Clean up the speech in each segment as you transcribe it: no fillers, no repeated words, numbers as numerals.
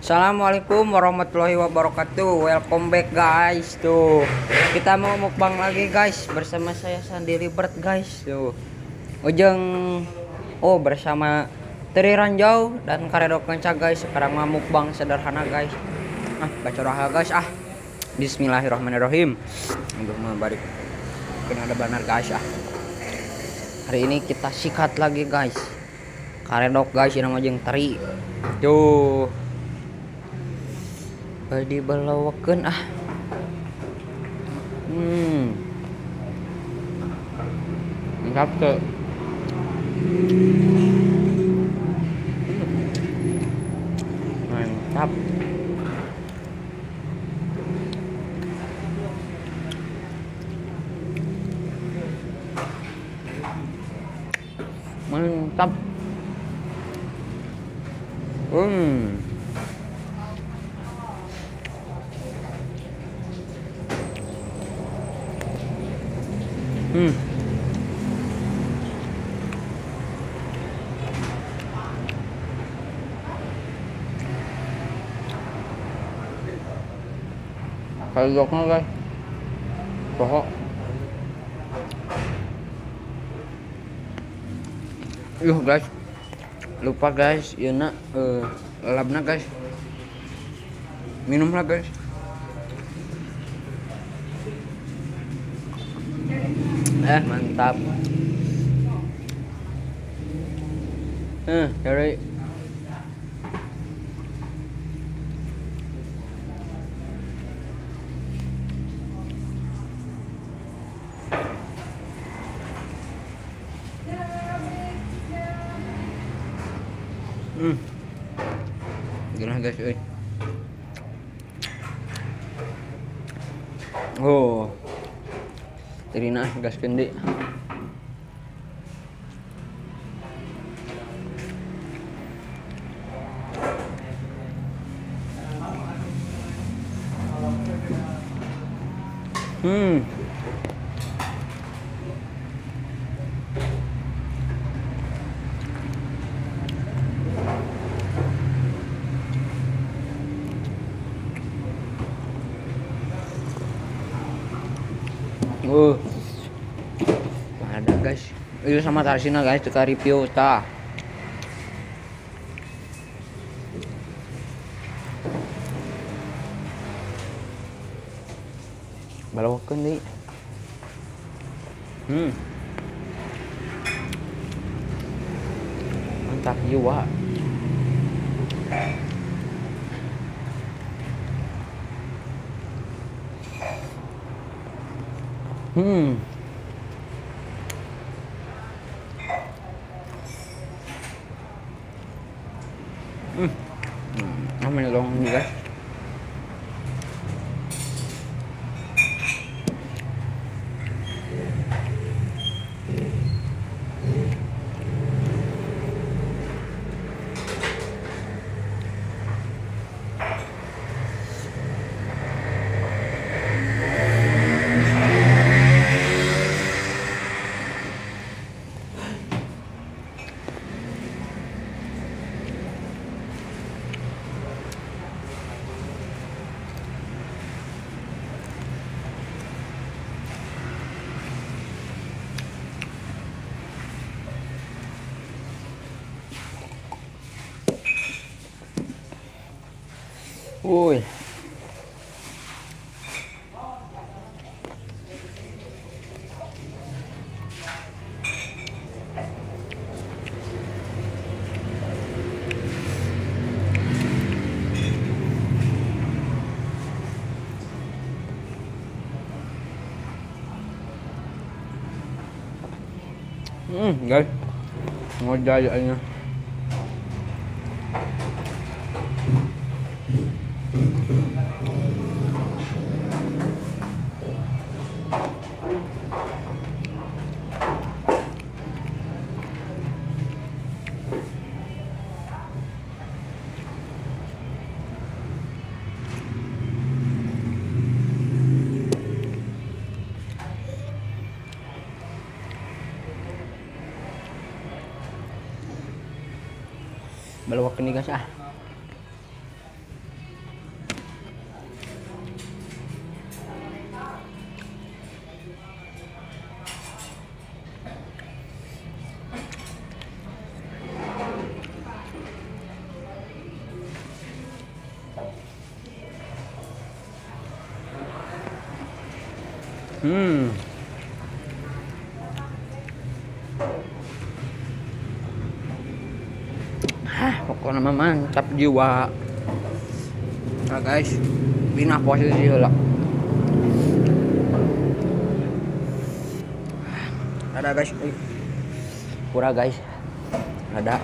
Assalamualaikum warahmatullahi wabarakatuh. Welcome back guys. Tuh, kita mau mukbang lagi guys bersama saya Sandiri Bird guys. Tuh. Ujung bersama Teri Ranjau dan Karedok Kenca guys. Sekarang mau mukbang sederhana guys. Baca doa guys. Bismillahirrahmanirrahim. Untuk membalik kena ada benar guys. Hari ini kita sikat lagi guys. Karedok guys yang nama jeung Teri. Tuh. Badi balawakeun Mantap tuh. Mantap. Mantap. Karedoknya guys. Pokok. Guys. Lupa guys, yeuna lalabna guys. Minumlah guys. Mantap. Cari. Gimana guys, Terina gas kendi. Ada guys. Itu sama tarsina guys, teka review tah. Balawakeun deui. Mantap jiwa. Namanya dong guys. Woi. Guys. Mau jajannya. Balawakeun nih guys Hmm. Pokoknya mah mantap jiwa. Nah guys, pindah posisi lah. Ada guys, pura guys, ada.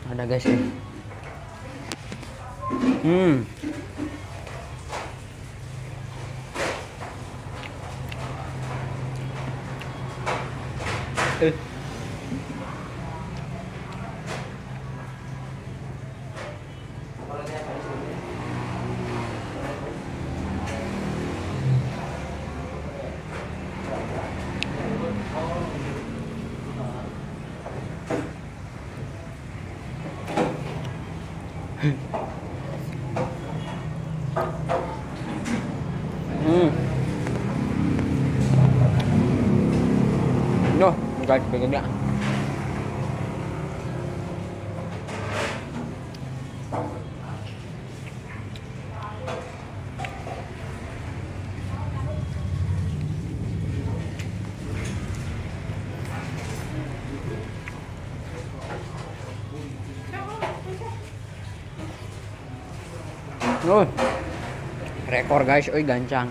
Ada guys nih. Eh. Noh, guys, begini. Rekor guys, oi gancang.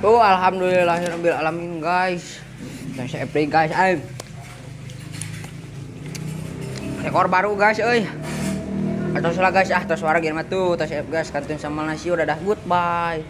Alhamdulillahirabbil alamin guys. Dan saya play guys, rekor baru guys, Atos lah guys, tos warga mah tuh, tos guys, kantun sama nasi udah dah goodbye.